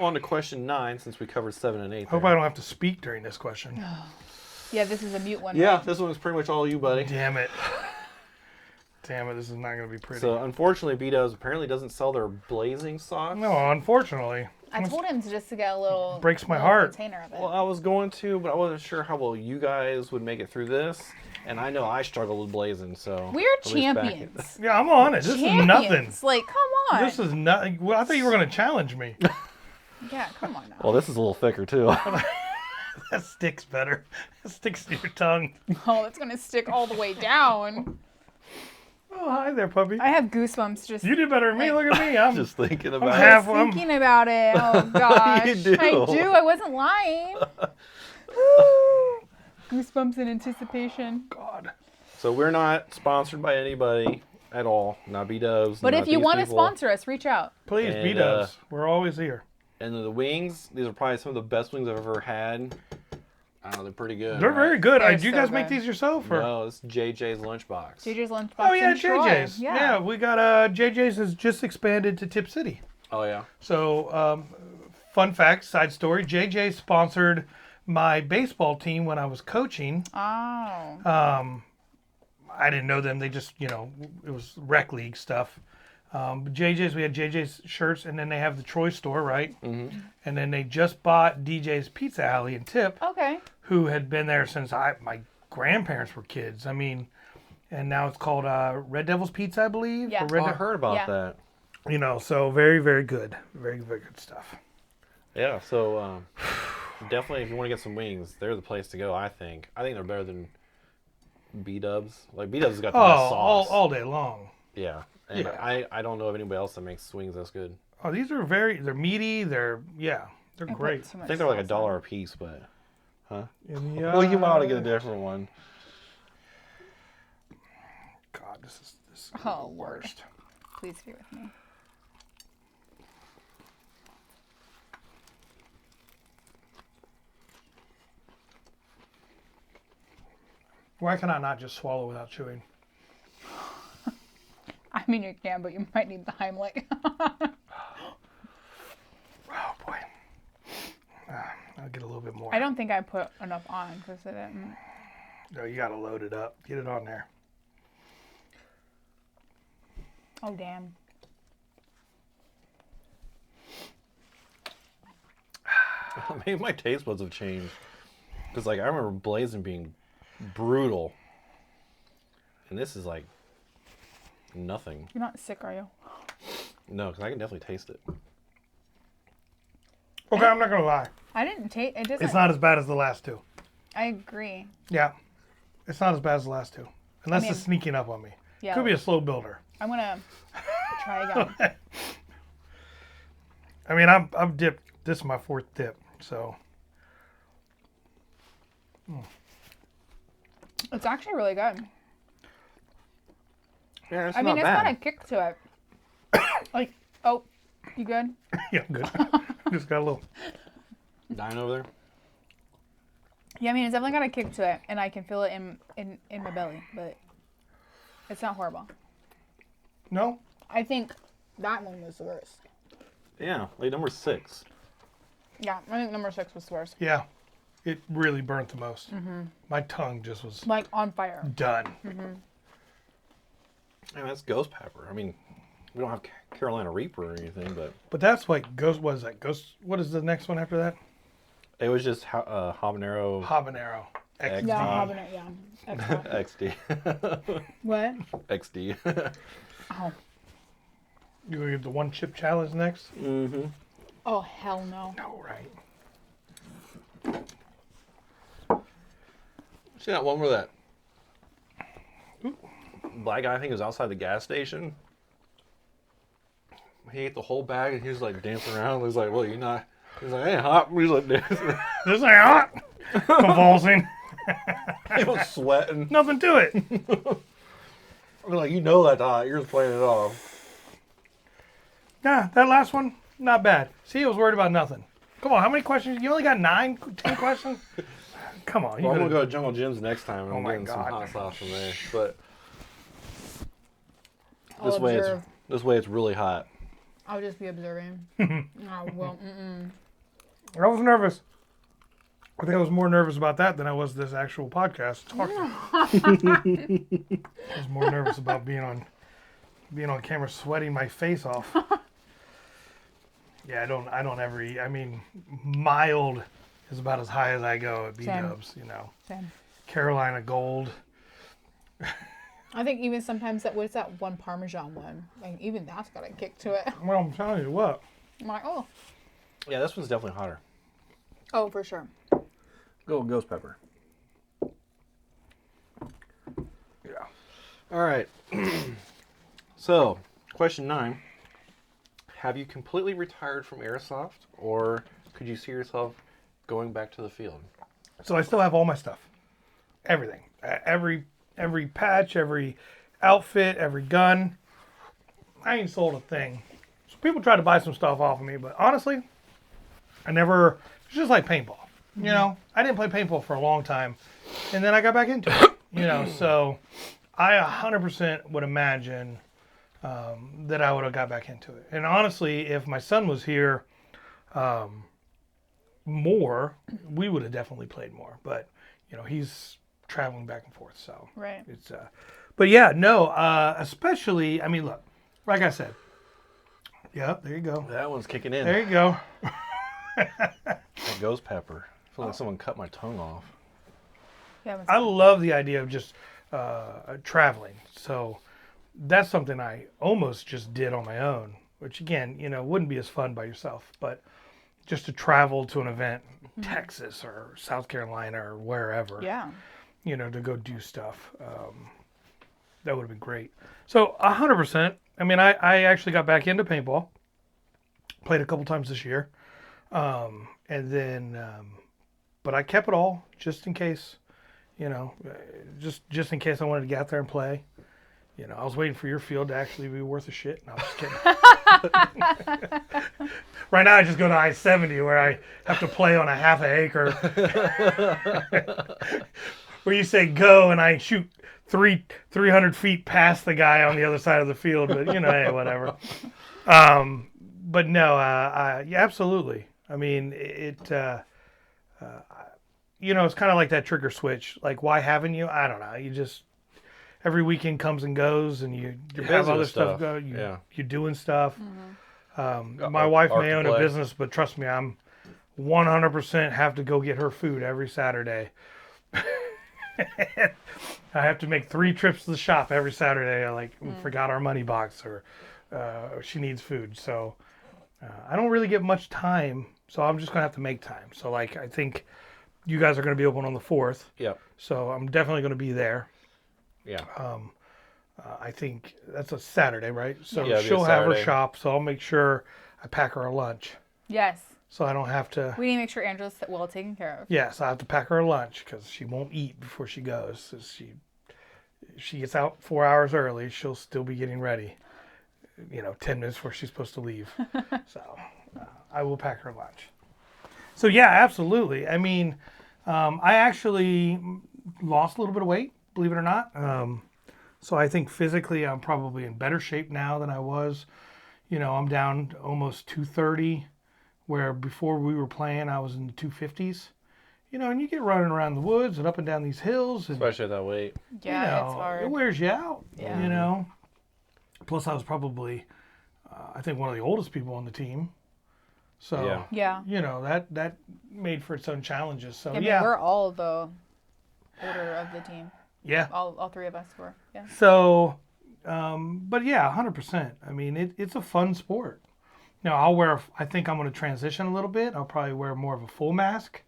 on to question 9 since we covered 7 and 8. Hope I don't have to speak during this question. Yeah, this is a mute one. Yeah, Right? this one is pretty much all you, buddy. Damn it. Damn it, this is not going to be pretty. So, unfortunately, B-Dubs apparently doesn't sell their blazing socks. No, unfortunately. I told him to just to get a little Breaks my little heart. container of it. Well, I was going to, but I wasn't sure how well you guys would make it through this. And I know I struggle with blazing, so... We're at least back it. champions. Yeah, I'm on it. This is nothing. Champions. Like, come on. This is nothing. Well, I thought you were going to challenge me. Yeah, come on now. Well, this is a little thicker, too. That sticks better. It sticks to your tongue. Oh, that's gonna stick all the way down. Oh, hi there, puppy. I have goosebumps just You did better than me. Look at me. I'm Just thinking about half- it. I'm- thinking about it. Oh gosh. You do. I do. I wasn't lying. Goosebumps in anticipation. God. So we're not sponsored by anybody at all. Not B-Dubs. But not if you these want to people. sponsor us, reach out. Please, And, beat us. We're always here. And the wings, these are probably some of the best wings I've ever had. I don't know, they're pretty good. They're very good. They're Do you so guys make good. these yourself? Or? No, it's JJ's Lunchbox. JJ's Lunchbox. Oh, yeah, in Troy. JJ's. Yeah, we got JJ's has just expanded to Tip City. Oh, yeah. So, fun fact, side story, JJ sponsored my baseball team when I was coaching. Oh. I didn't know them. They just, it was rec league stuff. But JJ's, we had JJ's shirts, and then they have the Troy store, right? Mm-hmm. And then they just bought DJ's Pizza Alley in Tip, Okay. who had been there since my grandparents were kids. I mean, and now it's called Red Devil's Pizza, I believe. Yeah. Or Red Oh, I De- heard about Yeah. that. so very, very good. Very, very good stuff. Yeah, so definitely if you want to get some wings, they're the place to go, I think. I think they're better than B-Dubs. Like, B-Dubs has got the Oh, best sauce. all day long. Yeah. And Yeah. I don't know of anybody else that makes wings that's good. Oh, these are they're meaty. They're I put great. too I much think they're like sauce on. $1 a piece, but... Yeah. Well, you might want to get a different one. God, this is Oh, the Lord. worst. Please be with me. Why can I not just swallow without chewing? I mean, you can, but you might need the Heimlich. Oh boy. I'll get a little bit more. I don't think I put enough on because it didn't. No, you gotta load it up. Get it on there. Oh, damn. Maybe my taste buds have changed. Because, like, I remember blazing being brutal. And this is, like, nothing. You're not sick, are you? No, because I can definitely taste it. Okay, I'm not gonna lie. I didn't take it. Doesn't. It's not as bad as the last two. I agree. Yeah. It's not as bad as the last two. Unless mean- it's sneaking up on me. Yeah. Could be a slow builder. I'm gonna try again. I mean, I've dipped. This is my fourth dip, so It's actually really good. Yeah, it's I mean, not it's bad. got a kick to it. Like, oh, you good? yeah, I'm good. Just got a little. Dying over there? Yeah, I mean, it's definitely got a kick to it, and I can feel it in my belly, but it's not horrible. No, I think that one was the worst. Yeah, like number 6. Yeah, I think number 6 was the worst. yeah, it really burnt the most. My tongue just was Like, on fire. done. Yeah, that's ghost pepper. I mean, we don't have Carolina Reaper or anything, but But that's like ghost. What is that? Ghost. What is the next one after that? it was just habanero Habanero. X- Yeah, Ah. I'm having it, yeah. Excellent. XD. What? XD. Oh. You gonna get the one chip challenge next? Mm-hmm. Oh, hell no. No, right. See that one where that black guy, I think, was outside the gas station? He ate the whole bag and he was like dancing around. He was like, well, you're not. He's like, hey, hot. He's like dancing around. This ain't hot. Convulsing. He was sweating. Nothing to it. We're like, you know that's hot. You're just playing it off. Yeah, that last one, not bad. See, I was worried about nothing. Come on, how many questions? You only got 10 questions? Come on. Well, I'm You going to go to Jungle Jim's next time and Oh I'm my getting some God. hot sauce from there. But I'll this way, observe. it's really hot. I'll just be observing. I won't. I was nervous. I think I was more nervous about that than I was this actual podcast talking. I was more nervous about being on camera sweating my face off. Yeah, I don't ever eat. I mean, mild is about as high as I go at B-dubs, you know. Same. Carolina Gold. I think even sometimes what's that one Parmesan one? Like even that's got a kick to it. Well, I'm telling you what. I'm like, oh. Yeah, this one's definitely hotter. Oh, for sure. Go ghost pepper. Yeah. All right. So, question 9. Have you completely retired from airsoft, or could you see yourself going back to the field? So I still have all my stuff. Everything. Every patch, every outfit, every gun. I ain't sold a thing. So people try to buy some stuff off of me, but honestly, it's just like paintball. You know, I didn't play paintball for a long time, and then I got back into it. You know, so I 100% would imagine that I would have got back into it. And honestly, if my son was here more, we would have definitely played more. But, you know, he's traveling back and forth, so Right. it's but yeah, no, especially, I mean, look, like I said, yep, there you go. That one's kicking in. There you go. That ghost pepper. I feel like someone cut my tongue off. Yeah, I love the idea of just traveling. So that's something I almost just did on my own, which again, you know, wouldn't be as fun by yourself, but just to travel to an event, Texas or South Carolina or wherever, yeah. you know, to go do stuff. That would have been great. So 100%. I mean, I actually got back into paintball, played a couple times this year. And then, but I kept it all just in case, you know, just in case I wanted to get out there and play. You know, I was waiting for your field to actually be worth a shit. No, I'm just kidding. Right now, I just go to I-70 where I have to play on a half an acre. Where you say go and I shoot 300 feet past the guy on the other side of the field. But, you know, hey, whatever. But no, yeah, absolutely. I mean, you know, it's kind of like that trigger switch. Like, why haven't you? I don't know. You just, every weekend comes and goes, and you You're have busy other with stuff stuff. go. Yeah. You're doing stuff. Got My wife art may to own a play. business, but trust me, I'm 100% have to go get her food every Saturday. I have to make 3 trips to the shop every Saturday. I we forgot our money box, or she needs food. So I don't really get much time, so I'm just gonna have to make time. So I think you guys are gonna be open on the 4th, Yep. so I'm definitely gonna be there. Yeah. I think that's a Saturday, right? So Yeah, it'll be a she'll have her Saturday. shop, so I'll make sure I pack her a lunch, Yes. so I don't have to. We need to make sure Angela's well taken care of. Yes, I have to pack her a lunch because she won't eat before she goes. So she gets out 4 hours early, she'll still be getting ready. You know, 10 minutes before she's supposed to leave. So I will pack her lunch. So yeah, absolutely. I mean, I actually lost a little bit of weight, believe it or not. So I think physically I'm probably in better shape now than I was. You know, I'm down to almost 230, where before we were playing I was in the 250s. You know, and you get running around the woods and up and down these hills, and Especially at that weight. Yeah, you know, it's hard. it wears you out. Yeah. You know. Plus, I was probably, I think, one of the oldest people on the team. So, Yeah. Yeah. you know, that made for its own challenges. So, I mean, yeah. we're all the older of the team. Yeah. All 3 of us were. Yeah. So, but yeah, 100%. I mean, it's a fun sport. You know, I think I'm going to transition a little bit. I'll probably wear more of a full mask.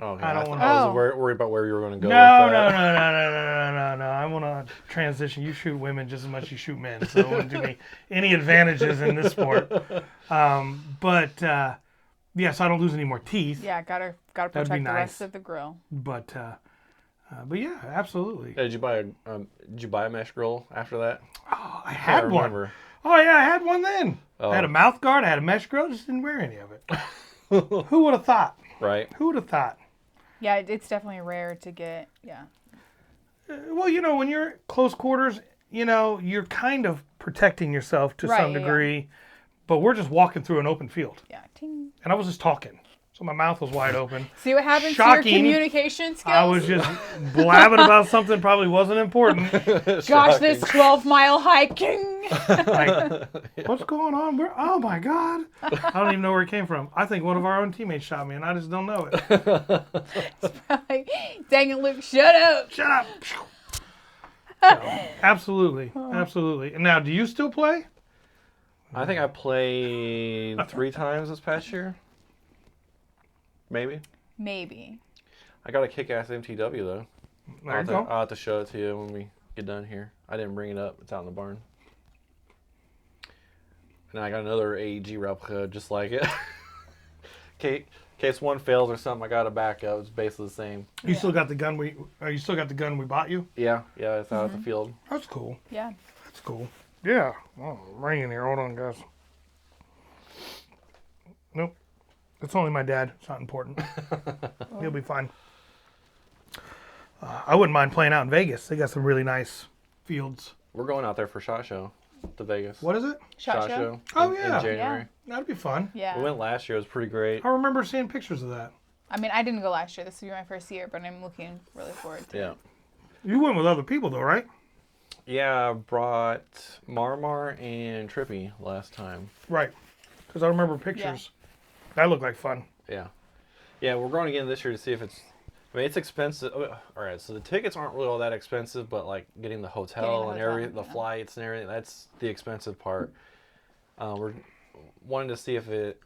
Oh, I don't I wanna- was Oh. worried about where you were going to go No, with no, that. no. I want to transition. You shoot women just as much as you shoot men, so it wouldn't do me any advantages in this sport. But yeah, so I don't lose any more teeth. Yeah, gotta That'd be protect the nice. rest of the grill. But yeah, absolutely. Hey, did you buy a mesh grill after that? Oh, I I had one. remember. Oh yeah, I had one then. Oh. I had a mouth guard. I had a mesh grill. Just didn't wear any of it. Who would have thought? Right. Who would have thought? Yeah, it's definitely rare to get. Yeah. Well, you know, when you're close quarters, you know, you're kind of protecting yourself to Right, some yeah, yeah. degree. but we're just walking through an open field, Yeah. Ting. and I was just talking, so my mouth was wide open. See what happens to Shocking. your communication skills? I was just blabbing about something probably wasn't important. Gosh, this 12-mile hiking. Like, what's going on? Oh my God! I don't even know where it came from. I think one of our own teammates shot me, and I just don't know it. Like, dang it, Luke, shut up. Shut up! So, absolutely, absolutely. And now, do you still play? I think I played 3 times this past year. Maybe. Maybe. I got a kick-ass MTW though. There you go. I'll have to show it to you when we get done here. I didn't bring it up. It's out in the barn. And I got another AEG replica just like it. In case one fails or something, I got a backup. It's basically the same. You still got the gun you still got the gun we bought you? Yeah, it's out at the field. That's cool. Yeah. That's cool. Yeah. Oh, I'm ringing here. Hold on, guys. Nope. It's only my dad. It's not important. He'll be fine. I wouldn't mind playing out in Vegas. They got some really nice fields. We're going out there for SHOT Show to Vegas. What is it? Shot show? Oh, in yeah. January. That'd be fun. Yeah. We went last year. It was pretty great. I remember seeing pictures of that. I mean, I didn't go last year. This will be my first year, but I'm looking really forward to Yeah. it. You went with other people, though, right? Yeah, I brought Marmar and Trippy last time. Right. Because I remember pictures. That looked like fun. Yeah. Yeah, we're going again this year to see if it's... I mean, it's expensive. All right, so the tickets aren't really all that expensive, but like getting the hotel and the flights and everything, that's the expensive part. We're wanting to see if it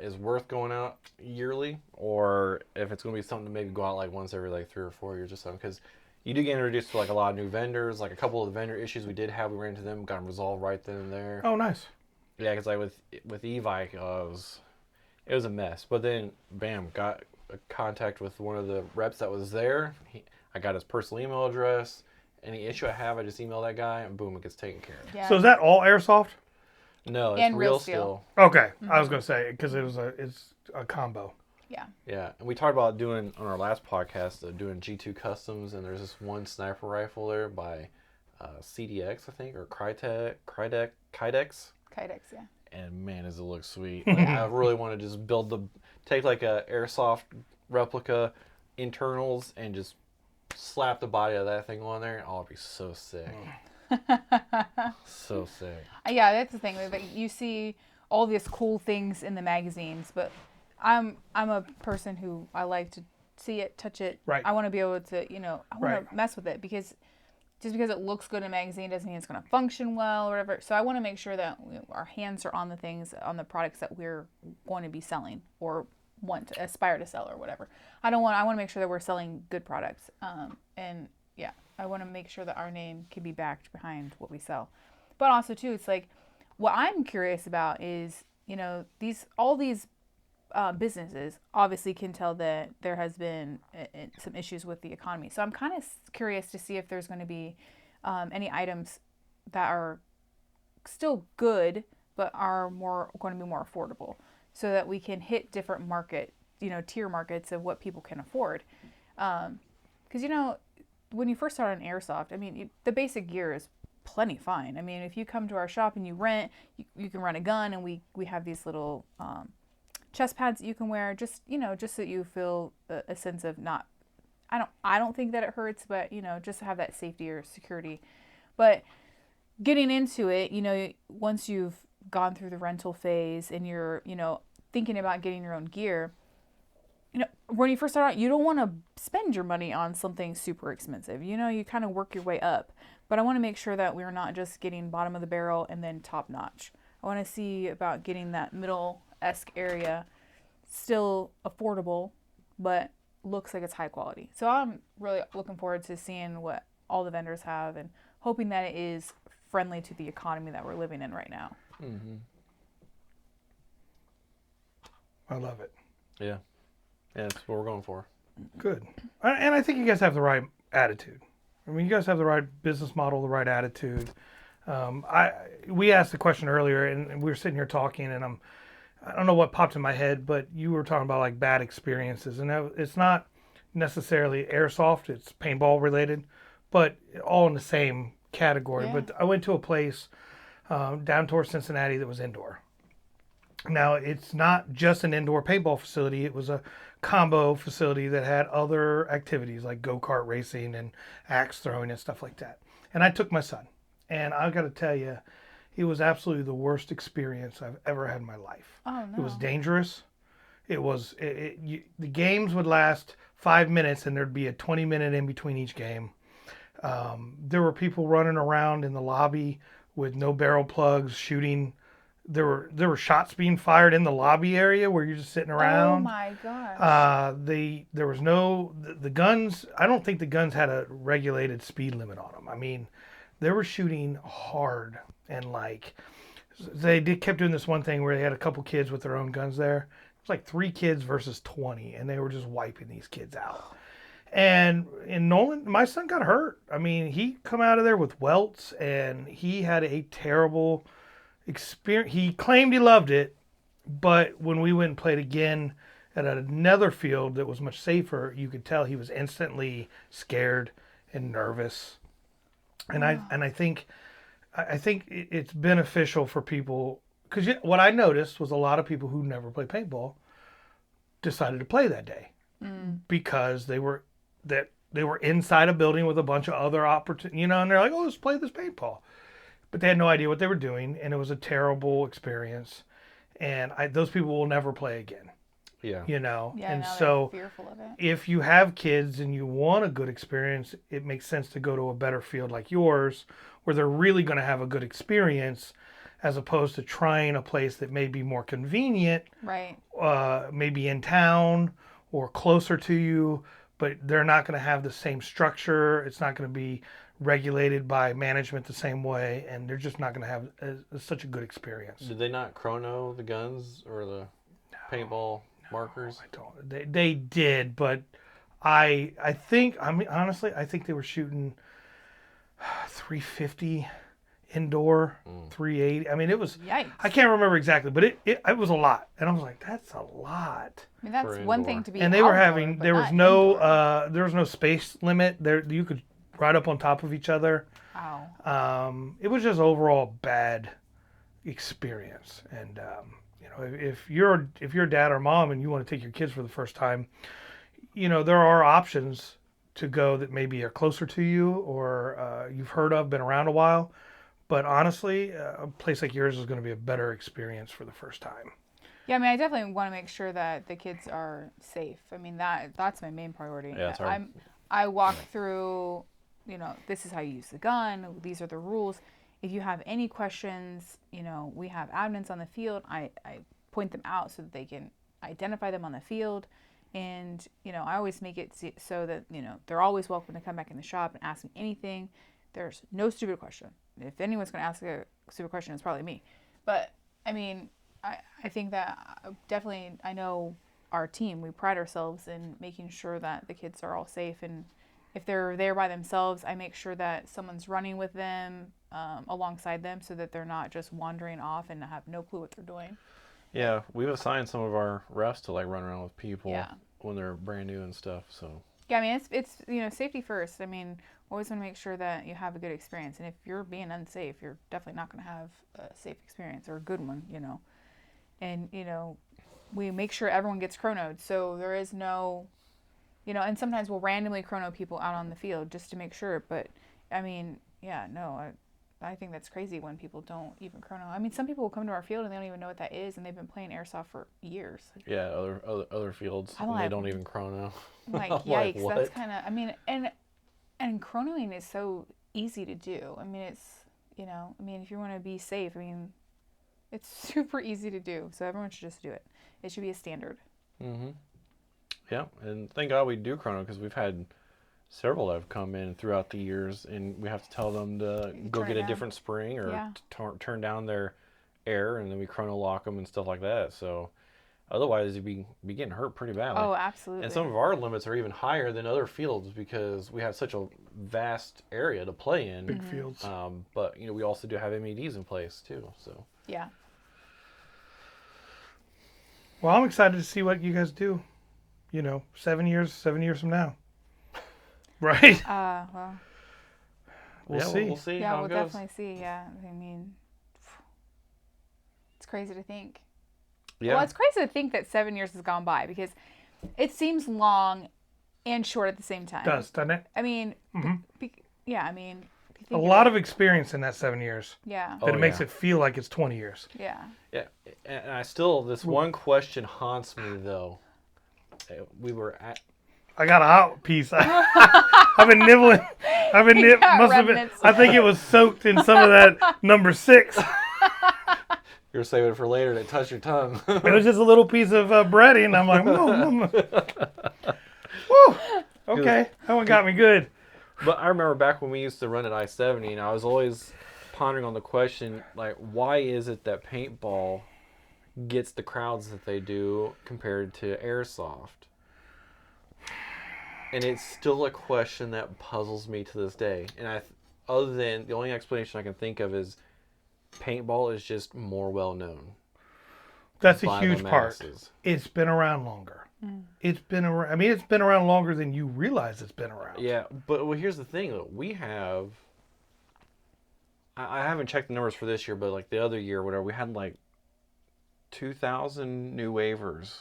is worth going out yearly or if it's going to be something to maybe go out like once every like 3 or 4 years or something. Because you do get introduced to like a lot of new vendors. Like a couple of the vendor issues we did have, we ran into them, got them resolved right then and there. Oh, nice. Yeah, because like with E-Vike, it was a mess. But then, bam, got a contact with one of the reps that was there. I got his personal email address. Any issue I have, I just email that guy, and boom, it gets taken care of. Yeah. So is that all airsoft? No, it's And real real steel. steel. Okay. I was going to say, because it's a combo. Yeah. Yeah, and we talked about doing, on our last podcast, doing G2 Customs, and there's this one sniper rifle there by CDX, I think, or Kydex. Kydex, yeah. And man, does it look sweet. Like, I really want to just take like a airsoft replica internals and just slap the body of that thing on there. Oh, it'd be so sick. So sick. Yeah, that's the thing. Like, you see all these cool things in the magazines, but I'm a person who I like to see it, touch it. Right. I want to be able to, I want to mess with it because just because it looks good in a magazine doesn't mean it's going to function well or whatever. So I want to make sure that our hands are on the things, on the products that we're going to be selling or want to aspire to sell or whatever. I want to make sure that we're selling good products. And yeah, I want to make sure that our name can be backed behind what we sell. But also too, it's like, what I'm curious about is, all these businesses obviously can tell that there has been some issues with the economy. So I'm kind of curious to see if there's going to be any items that are still good, but are going to be more affordable, so that we can hit different tier markets of what people can afford. Because when you first start on airsoft, I mean, the basic gear is plenty fine. I mean, if you come to our shop and you rent, you can rent a gun, and we have these little chest pads that you can wear, just so that you feel a sense of not. I don't think that it hurts, but just to have that safety or security. But getting into it, once you've gone through the rental phase and you're thinking about getting your own gear, when you first start out, you don't want to spend your money on something super expensive. You kind of work your way up. But I want to make sure that we're not just getting bottom of the barrel and then top notch. I want to see about getting that middle-esque area still affordable, but looks like it's high quality. So I'm really looking forward to seeing what all the vendors have and hoping that it is friendly to the economy that we're living in right now. Mm-hmm. I love it. Yeah. Yeah, that's what we're going for. Good. And I think you guys have the right attitude. I mean, you guys have the right business model, the right attitude. We asked the question earlier, and we were sitting here talking, and I don't know what popped in my head, but you were talking about like bad experiences, and it's not necessarily airsoft; it's paintball related, but all in the same category. Yeah. But I went to a place down towards Cincinnati that was indoor, Now, it's not just an indoor paintball facility. It was a combo facility that had other activities like go-kart racing and axe throwing and stuff like that. And I took my son. And I got to tell you, it was absolutely the worst experience I've ever had in my life. Oh, no. It was dangerous. It was, the games would last 5 minutes and there'd be a 20-minute in between each game. There were people running around in the lobby with no barrel plugs shooting. There were shots being fired in the lobby area where you're just sitting around. Oh my gosh. There was no the guns. I don't think the guns had a regulated speed limit on them. I mean, they were shooting hard and like kept doing this one thing where they had a couple kids with their own guns there. It was like 3 kids versus 20, and they were just wiping these kids out. And in Nolan, my son got hurt. I mean, he come out of there with welts, and he had a terrible experience. He claimed he loved it, but when we went and played again at another field that was much safer, you could tell he was instantly scared and nervous. And I think it's beneficial for people because what I noticed was a lot of people who never played paintball decided to play that day because they were inside a building with a bunch of other opportunities, and they're like, oh, let's play this paintball. But they had no idea what they were doing, and it was a terrible experience. And those people will never play again. Yeah. Yeah, and now so they're fearful of it. if you have kids and you want a good experience, it makes sense to go to a better field like yours where they're really going to have a good experience as opposed to trying a place that may be more convenient, Right. maybe in town or closer to you, but they're not going to have the same structure. It's not going to be regulated by management the same way, and they're just not going to have such a good experience. Did they not chrono the guns or the paintball markers? I don't. They did, but I think, I mean, honestly, I think they were shooting 350 indoor, 380. I mean, it was. Yikes. I can't remember exactly, but it was a lot, and I was like, that's a lot. I mean, that's For one indoor. thing to be. And they were outdoor, having but there was not no indoor. there was no space limit. There you could ride up on top of each other. Wow. It was just overall bad experience. And if you're a dad or mom and you want to take your kids for the first time, there are options to go that maybe are closer to you or you've heard of, been around a while. But honestly, a place like yours is going to be a better experience for the first time. Yeah, I mean, I definitely want to make sure that the kids are safe. I mean, that's my main priority. Yeah, it's hard. I walk through, this is how you use the gun. These are the rules. If you have any questions, we have admins on the field. I point them out so that they can identify them on the field. And, I always make it so that, they're always welcome to come back in the shop and ask me anything. There's no stupid question. If anyone's going to ask a stupid question, it's probably me. But, I mean, I think that definitely, I know our team, we pride ourselves in making sure that the kids are all safe. And if they're there by themselves, I make sure that someone's running with them alongside them so that they're not just wandering off and have no clue what they're doing. Yeah, we've assigned some of our refs to like run around with people Yeah. when they're brand new and stuff. So Yeah, I mean, it's safety first. I mean, always want to make sure that you have a good experience. And if you're being unsafe, you're definitely not going to have a safe experience or a good one, And, we make sure everyone gets chronoed. So there is no, and sometimes we'll randomly chrono people out on the field just to make sure. But, I mean, yeah, no, I think that's crazy when people don't even chrono. I mean, some people will come to our field and they don't even know what that is, and they've been playing airsoft for years. yeah, other fields, I'm and like- they don't even chrono. I'm like, I'm like, yikes, that's what? kind of, I mean, and chronoing is so easy to do. I mean, it's, if you want to be safe, I mean, it's super easy to do. So everyone should just do it. It should be a standard. Mm-hmm. Yeah, and thank God we do chrono because we've had several that have come in throughout the years, and we have to tell them to go Turn get it a down. different spring or Yeah. turn down their air, and then we chrono lock them and stuff like that. So otherwise, you'd be getting hurt pretty badly. Oh, absolutely. And some of our limits are even higher than other fields because we have such a vast area to play in. Big fields. But we also do have MEDs in place too. So Yeah. Well, I'm excited to see what you guys do. 7 years from now. Right? Well, We'll yeah, see. We'll see yeah, how we'll it goes. definitely see. Yeah. I mean, it's crazy to think. Yeah. Well, it's crazy to think that 7 years has gone by because it seems long and short at the same time. Doesn't it? I mean, yeah, I mean, if you A think lot of experience in that 7 years. yeah, That Oh, it makes yeah. it feel like it's 20 years. yeah. Yeah, and I still, this one question haunts me though. We were at, I got a hot piece. I've been nibbling. I've been You got must have been. remnants. I think it was soaked in some of that number 6. you were saving it for later to touch your tongue. It was just a little piece of breading. And I'm like, woo. Okay, that one got me good. But I remember back when we used to run at I-70, and I was always pondering on the question, like, why is it that paintball gets the crowds that they do compared to airsoft? And it's still a question that puzzles me to this day. And other than the only explanation I can think of is paintball is just more well known. That's a by the huge part. masses. It's been around longer. It's been around. I mean, it's been around longer than you realize it's been around. Yeah, but well, here's the thing though. We have. I haven't checked the numbers for this year, but like the other year, whatever, we had like 2,000 new waivers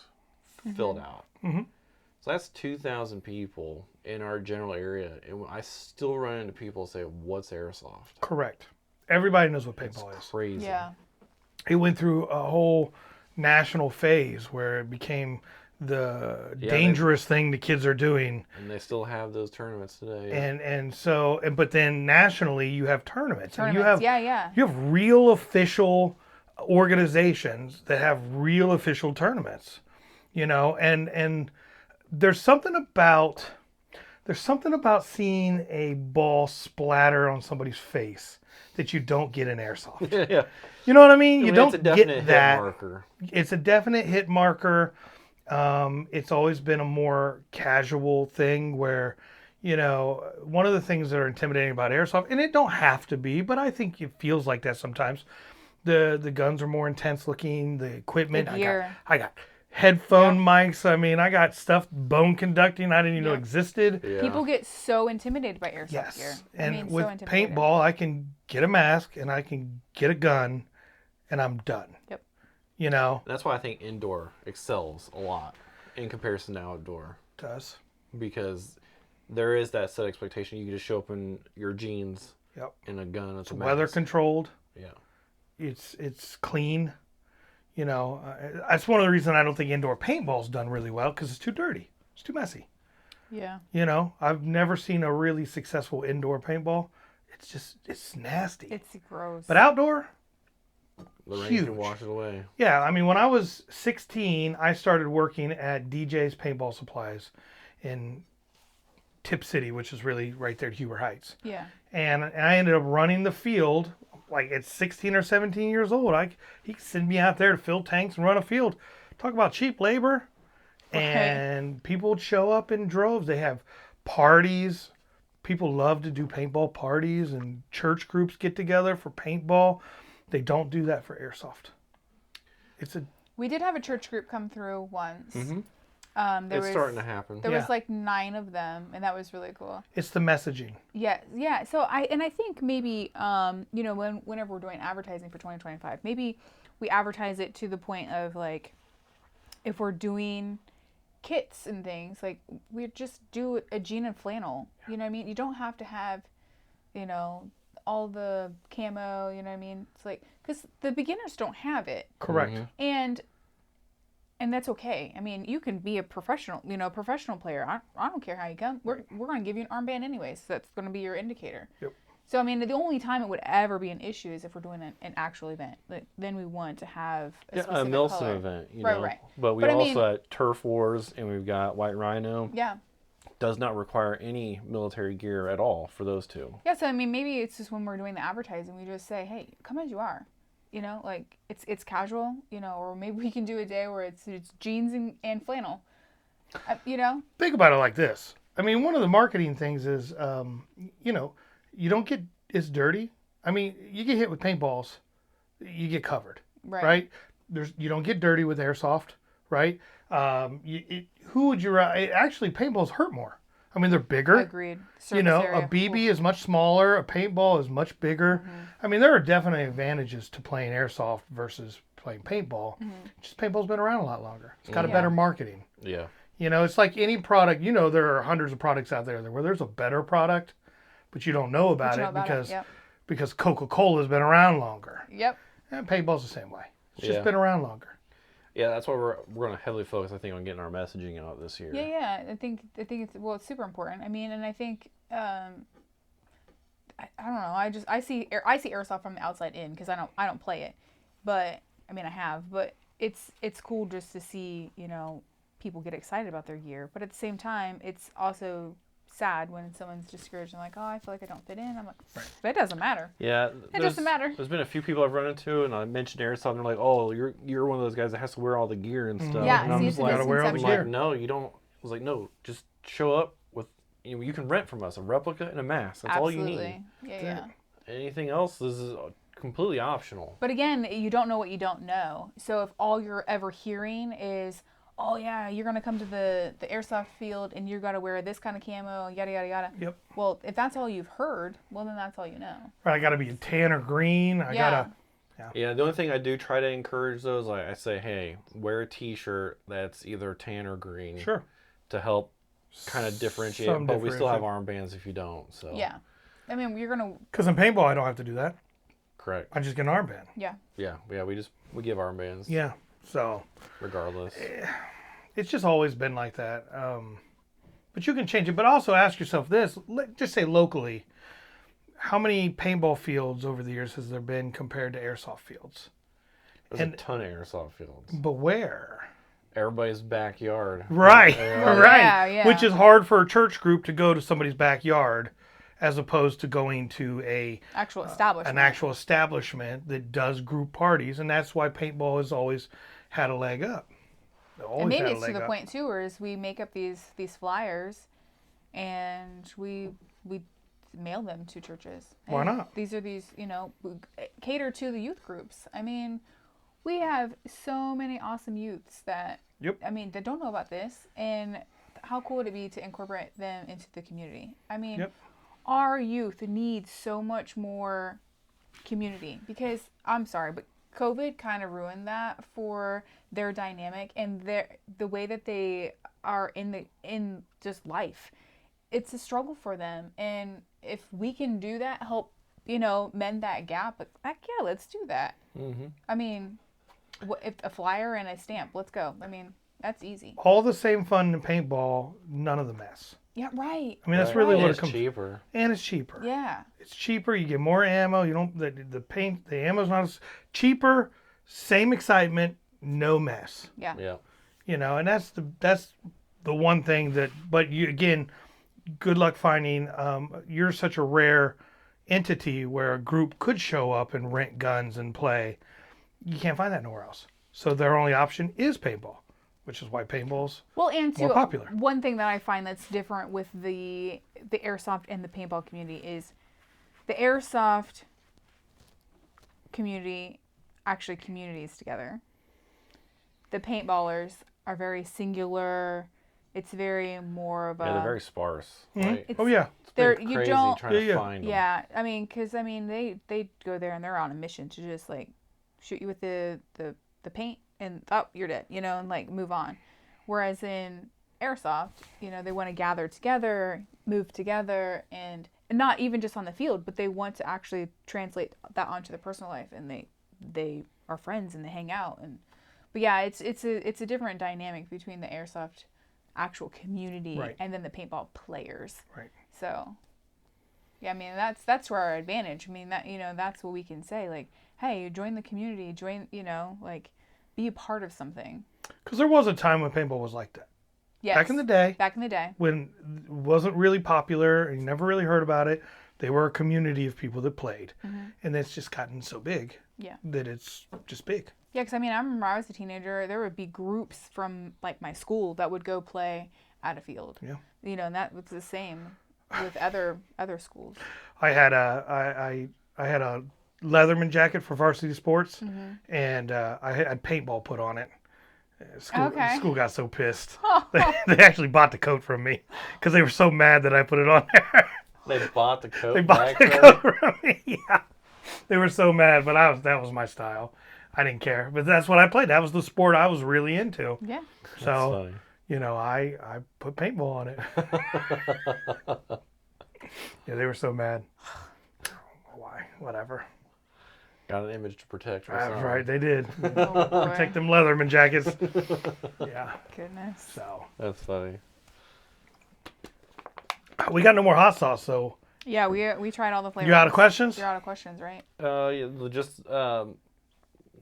filled out. Mm-hmm. So that's 2,000 people in our general area, and I still run into people say, "What's airsoft?" Correct. Everybody knows what paintball is. Crazy. Yeah. It went through a whole national phase where it became the dangerous thing the kids are doing. And they still have those tournaments today. But then nationally you have tournaments. And Tournaments. Yeah. you have real official organizations that have real official tournaments. You know, and there's something about seeing a ball splatter on somebody's face that you don't get in airsoft. yeah. You know what I mean? You It's don't a definite get that. hit marker. It's a definite hit marker. It's always been a more casual thing where, you know, one of the things that are intimidating about airsoft, and it don't have to be, but I think it feels like that sometimes. The guns are more intense looking. The equipment. The gear. I got headphone mics. I mean, I got stuff bone conducting I didn't even know existed. Yeah. People get so intimidated by airsoft gear. Yes, I and mean, with so intimidated. paintball, I can get a mask and I can get a gun, and I'm done. Yep. You know, That's why I think indoor excels a lot in comparison to outdoor. does. Because there is that set expectation. You can just show up in your jeans Yep. and a gun. It's a Weather mask. controlled. Yeah. It's clean. You know, that's one of the reasons I don't think indoor paintball's done really well because it's too dirty. It's too messy. Yeah. You know, I've never seen a really successful indoor paintball. It's nasty. It's gross. But outdoor, The rain Huge. can wash it away. yeah. I mean, when I was 16, I started working at DJ's Paintball Supplies in Tip City, which is really right there at Huber Heights. yeah. And I ended up running the field like at 16 or 17 years old. He could send me out there to fill tanks and run a field. Talk about cheap labor. And people would show up in droves. They have parties. People love to do paintball parties, and church groups get together for paintball. They don't do that for airsoft. We did have a church group come through once. Mm-hmm. There It's was, starting to happen. There Yeah. was like 9 of them, and that was really cool. It's the messaging. Yeah. So I think maybe you know, whenever we're doing advertising for 2025, maybe we advertise it to the point of like, if we're doing kits and things, like we just do a jean and flannel. You know what I mean? You don't have to have, you know, all the camo. You know what I mean? It's like, because the beginners don't have it, Correct. Mm-hmm. and that's okay. I mean, you can be a professional, you know, professional player. I don't care how you come. We're going to give you an armband anyways. So that's going to be your indicator. Yep. So, I mean, the only time it would ever be an issue is if we're doing an actual event. Like, then we want to have a Yeah, a specific Milson color. event, you Right, know. right. But we But I also mean- at Turf Wars, and we've got White Rhino. Yeah. Does not require any military gear at all for those two. Yeah, so, I mean, maybe it's just when we're doing the advertising, we just say, hey, come as you are. You know, like, it's casual, you know, or maybe we can do a day where it's jeans and flannel. You know? Think about it like this. I mean, one of the marketing things is, you know, you don't get as dirty. I mean, you get hit with paintballs, you get covered, right? You don't get dirty with airsoft, right? Who would you actually, paintballs hurt more. I mean, they're bigger. Agreed. You know, Surface a area. BB is much smaller. A paintball is much bigger. I mean, there are definitely advantages to playing airsoft versus playing paintball. Just paintball's been around a lot longer. It's got a Yeah. better marketing. Yeah. You know, it's like any product. You know, there are hundreds of products out there where there's a better product, but you don't know about it because Coca-Cola's been around longer. Yep. And paintball's the same way. It's Yeah. just been around longer. Yeah, that's why we're going to heavily focus, I think, on getting our messaging out this year. Yeah. I think it's super important. I mean, and I think I don't know. I see airsoft from the outside in because I don't play it, but I mean I have. But it's cool just to see, you know, people get excited about their gear. But at the same time, it's also sad when someone's discouraged and like, oh, I feel like I don't fit in. I'm like, but it doesn't matter. Yeah, It doesn't matter. There's been a few people I've run into, and I mentioned airsoft, and they're like, "Oh, you're one of those guys that has to wear all the gear and stuff." Yeah, and I'm see, just it's a like, gotta wear all the I'm misconception. gear. like, no, you don't. I was like, no, just show up with, you can rent from us a replica and a mask. That's all you need. Yeah. Anything else is completely optional. But again, you don't know what you don't know. So if all you're ever hearing is, oh yeah, you're gonna come to the airsoft field and you gotta wear this kind of camo, yada yada yada. Yep. Well, if that's all you've heard, well then that's all you know. Right, I got to be tan or green. I gotta. Yeah, the only thing I do try to encourage those, like I say, hey, wear a T-shirt that's either tan or green. Sure. To help kind of differentiate, Some but we still have differentiate. armbands if you don't. So Yeah. I mean, you're gonna. Because in paintball, I don't have to do that. correct. I just get an armband. Yeah. Yeah, we give armbands. Yeah. So Regardless. it's just always been like that. But you can change it. But also ask yourself this: just say locally, how many paintball fields over the years has there been compared to airsoft fields? There's a ton of airsoft fields. But where? Everybody's backyard. Right, Yeah. right. Yeah. Which is hard for a church group to go to somebody's backyard, as opposed to going to Actual establishment. an actual establishment that does group parties, and that's why paintball has always had a leg up. Always And maybe had a it's to leg the up. point too, where is we make up these flyers, and we mail them to churches. Why And not? These cater to the youth groups. I mean, we have so many awesome youths that Yep. I mean that don't know about this, and how cool would it be to incorporate them into the community? I mean, Yep. our youth needs so much more community because I'm sorry, but COVID kind of ruined that for their dynamic and the way that they are in just life. It's a struggle for them, and if we can do that, help mend that gap. But heck yeah, let's do that. Mm-hmm. I mean, if a flyer and a stamp, let's go. I mean, that's easy. All the same fun in paintball, none of the mess. Yeah, right. I mean, that's really what it It's comes. cheaper. And it's cheaper. Yeah. It's cheaper. You get more ammo. You don't the ammo's not as cheaper. Same excitement, no mess. Yeah. Yeah. And that's the one thing that. But you again, good luck finding. You're such a rare entity where a group could show up and rent guns and play. You can't find that nowhere else. So their only option is paintball, which is why paintball's Well, and more too, popular. one thing that I find that's different with the airsoft and the paintball community is the airsoft community actually communities together. The paintballers are very singular. It's very more of a. Yeah, they're very sparse. Mhm. Right? It's- Oh yeah. They're Been you crazy don't. trying to Yeah. find them. Yeah, I mean, they go there and they're on a mission to just like shoot you with the paint and you're dead, and like move on. Whereas in airsoft, they want to gather together, move together, and not even just on the field, but they want to actually translate that onto their personal life, and they are friends and they hang out. But yeah, it's a different dynamic between the airsoft actual community Right. and then the paintball players. Right. So, yeah, I mean that's where our advantage. I mean that's what we can say. Like, hey, join the community. Join, like, be a part of something. Because there was a time when paintball was like that. Yes. Back in the day, Back in the day. when it wasn't really popular and you never really heard about it, they were a community of people that played. And it's just gotten so big Yeah. that it's just big. Yeah, because I mean, I remember I was a teenager. There would be groups from like my school that would go play at a field. Yeah. And that was the same with other schools. I had a Leatherman jacket for varsity sports, and I had paintball put on it. Okay. School got so pissed. They actually bought the coat from me because they were so mad that I put it on there. They bought the coat They bought back the then? coat from me. Yeah, they were so mad, but that was my style. I didn't care, but that's what I played. That was the sport I was really into. Yeah. That's So, funny. you know, I put paintball on it. Yeah, they were so mad. Why? Whatever. Got an image to protect. or That's something. right, they did. Oh, boy. Take them Leatherman jackets. Yeah. Goodness. So That's funny. we got no more hot sauce. So Yeah, we tried all the flavors. you out of questions? You're out of questions, right? Yeah, just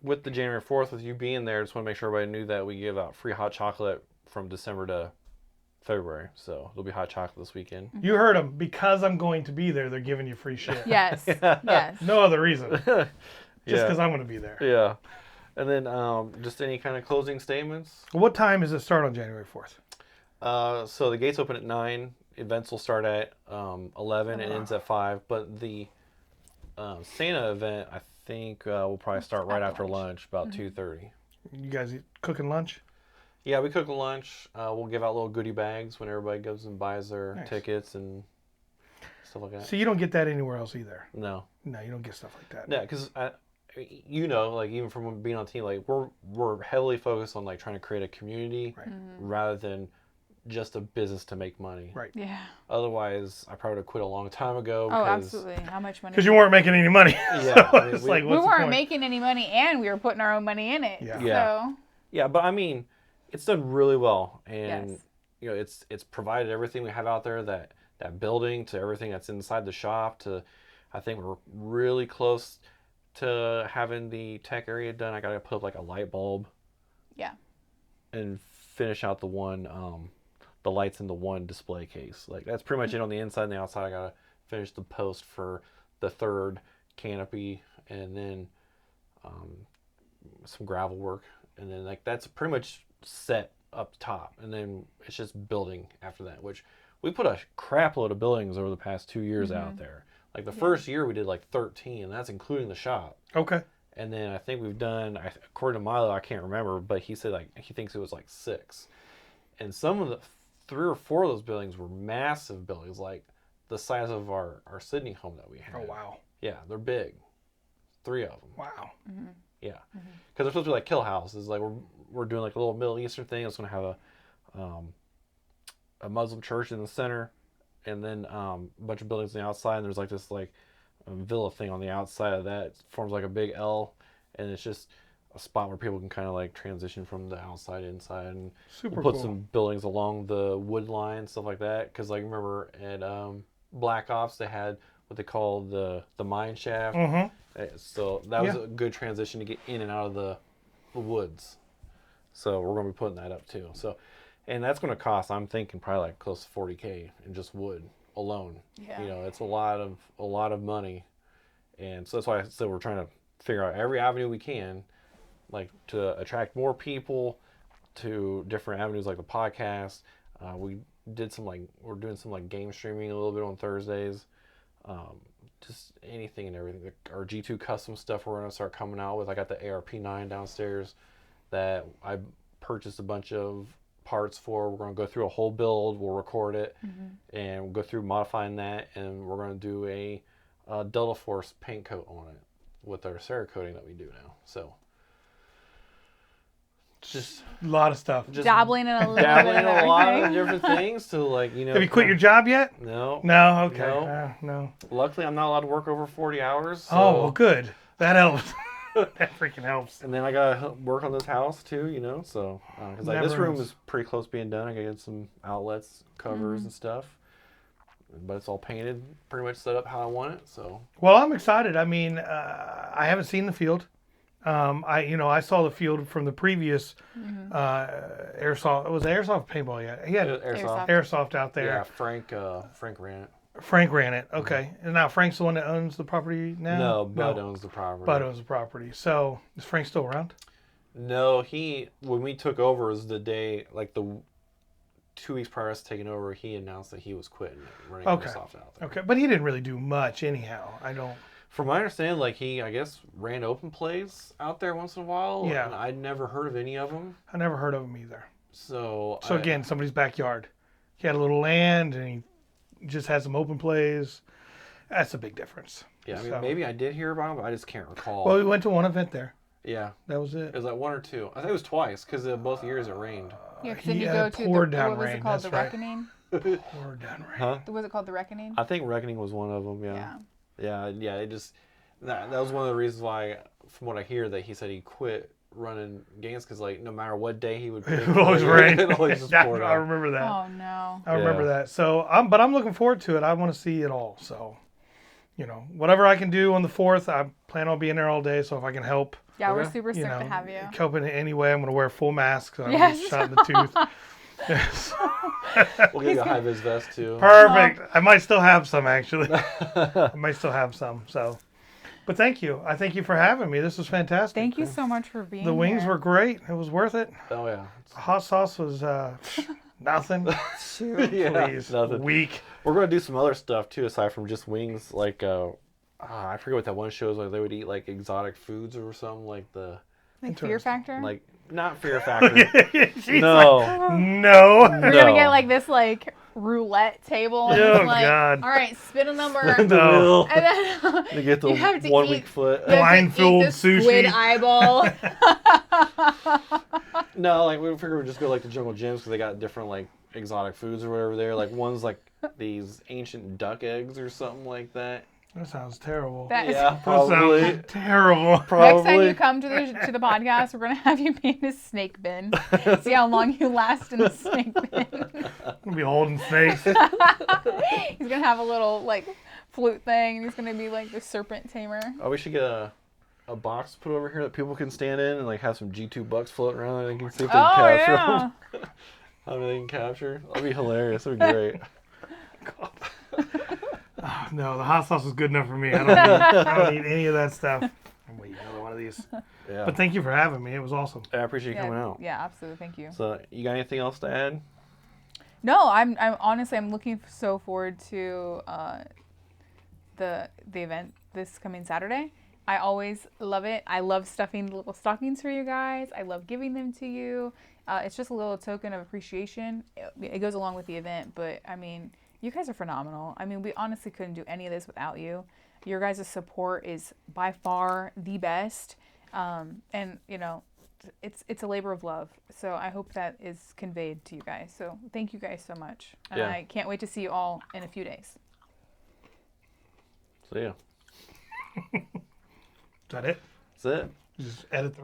with the January 4th, with you being there, just want to make sure everybody knew that we give out free hot chocolate from December to February. So there'll be hot chocolate this weekend. You heard them. Because I'm going to be there, they're giving you free shit. Yes. Yes. No other reason. Just Yeah. because I'm going to be there. Yeah. And then just any kind of closing statements. What time does it start on January 4th? So the gates open at 9. Events will start at 11 and ends at 5. But the Santa event, I think, will probably start right after lunch, about 2:30. You guys cooking lunch? Yeah, we cook lunch. We'll give out little goodie bags when everybody goes and buys their Nice. tickets and stuff like that. So you don't get that anywhere else either. No. No, you don't get stuff like that. Yeah, because you know, like even from being on team, like we're heavily focused on like trying to create a community Right. rather than just a business to make money. Right. Yeah. Otherwise, I probably would have quit a long time ago. Oh, 'cause- absolutely. How much money? Because you weren't making any money. Yeah, So I mean, it's we- like, we what's the weren't point? making any money, and we were putting our own money in it. Yeah. Yeah. So, Yeah, but I mean, it's done really well, and Yes. you know, it's provided everything we have out there, that building to everything that's inside the shop. To, I think we're really close to having the tech area done. I gotta put up like a light bulb yeah. and finish out the lights in the one display case. Like that's pretty much it on the inside and the outside. I gotta finish the post for the third canopy, and then some gravel work, and then like that's pretty much set up top, and then it's just building after that. Which we put a crap load of buildings over the past 2 years out there. Like the first year we did like 13, and that's including the shop. Okay. And then I think we've done, according to Milo, I can't remember, but he said like he thinks it was like 6. And some of the 3 or 4 of those buildings were massive buildings, like the size of our Sydney home that we had. Oh, wow. Yeah, they're big. 3 of them. Wow. Yeah, because they're supposed to be like kill houses. Like we're doing like a little Middle Eastern thing. It's gonna have a Muslim church in the center, and then a bunch of buildings on the outside. And there's like this like villa thing on the outside of that. It forms like a big L, and it's just a spot where people can kind of like transition from the outside inside. And Super we'll put cool. some buildings along the wood line, stuff like that. Because like remember at Black Ops they had what they call the mine shaft. Mm-hmm. So that was Yeah. a good transition to get in and out of the woods. So we're going to be putting that up too. So, and that's going to cost, I'm thinking probably like close to $40K in just wood alone. Yeah. You know, it's a lot of money. And so that's why I said we're trying to figure out every avenue we can, like to attract more people to different avenues like the podcast. We're doing some like game streaming a little bit on Thursdays. Just anything and everything. Our G2 custom stuff we're going to start coming out with. I got the ARP9 downstairs that I purchased a bunch of parts for. We're going to go through a whole build. We'll record it and we'll go through modifying that, and we're going to do a Delta Force paint coat on it with our Cerakoting that we do now. So just A lot of stuff. Dabbling in a little dabbling bit in of a lot of everything. different things to like, you know. Have you quit your job yet? No. No. Okay. No. No. Luckily, I'm not allowed to work over 40 hours. So. Oh, well, good. That helps. That freaking helps. And then I gotta work on this house too, you know. So because like this Never room ends. is pretty close to being done. I gotta get some outlets, covers, and stuff. But it's all painted, pretty much set up how I want it. So Well, I'm excited. I mean, I haven't seen the field. I saw the field from the previous airsoft. Was it airsoft paintball yet? He had airsoft. airsoft out Yeah, there. Frank ran it. Frank ran it. Okay. And now Frank's the one that owns the property now? No, Bud owns the property. Bud owns the property. So is Frank still around? No, when we took over was the day, like the 2 weeks prior to us taking over, he announced that he was quitting running Okay. airsoft out there. Okay. But he didn't really do much anyhow. From my understanding, like he, I guess, ran open plays out there once in a while. Yeah. And I'd never heard of any of them. I never heard of him either. So Again, somebody's backyard. He had a little land and he just had some open plays. That's a big difference. Yeah, I mean, So- maybe I did hear about him, but I just can't recall. Well, we went to one event there. Yeah. That was It it. was like 1 or 2. I think it was twice because both years it rained. Yeah, because then you Yeah, go it to poured the down what was rain, it called? that's The right. Reckoning. Poured down rain. Huh? Was it called the Reckoning? I think Reckoning was one of them. Yeah. Yeah. It just that was one of the reasons why, from what I hear, that he said he quit running games because like no matter what day he would pick, It would always rain. it always just Yeah, poured I out. remember that. Oh no. I remember Yeah. that. So, but I'm looking forward to it. I want to see it all. So, whatever I can do on the 4th, I plan on being there all day. So if I can help, Yeah, we're Okay. super stoked to have you. help in any way, I'm going to wear a full mask so I don't Yes. get shot in the tooth. Yes. We'll get you a high vis vest too. Perfect. I might still have some actually. I might still have some. So, but thank you. I thank you for having me. This was fantastic. Thank you so much for being The wings here. were great. It was worth it. Oh yeah. The hot sauce was nothing. Yeah. Please, Nothing. weak. We're gonna do some other stuff too aside from just wings. Like I forget what that one show is. Like they would eat like exotic foods or something. Like the Like Fear Factor. like not Fear Factor. She's No. like, no. We're gonna get No. like this like roulette table. Oh, And like, God. all right, spin a number. The No. wheel. And then They get the you have to 1 eat- week foot. you have to Blindfold eat the squid sushi. eyeball. No, like we figured we'd just go like to Jungle Gyms because they got different like exotic foods or whatever there. Like one's like these ancient duck eggs or something like that. That sounds terrible. That is- Yeah, That probably. sounds terrible. Next time Probably. you come to the podcast, we're gonna have you be in a snake bin. See how long you last in the snake bin. I'm gonna be holding snakes. He's gonna have a little like flute thing, and he's gonna be like the serpent tamer. Oh, we should get a box put over here that people can stand in and like have some G2 bucks floating around and they can see if they Oh can capture yeah. them. How many they can capture. That'd be hilarious. That'd be great. No, the hot sauce is good enough for me. I don't need any of that stuff. I'm waiting another one of these. Yeah. But thank you for having me. It was awesome. I appreciate you coming out. Yeah, absolutely. Thank you. So, you got anything else to add? No, I'm honestly I'm looking so forward to the event this coming Saturday. I always love it. I love stuffing little stockings for you guys. I love giving them to you. It's just a little token of appreciation. It goes along with the event, but I mean, you guys are phenomenal. I mean, we honestly couldn't do any of this without you. Your guys' support is by far the best, and it's a labor of love. So I hope that is conveyed to you guys. So thank you guys so much, and Yeah. I can't wait to see you all in a few days. So, yeah. Is that it? That's it. Just edit the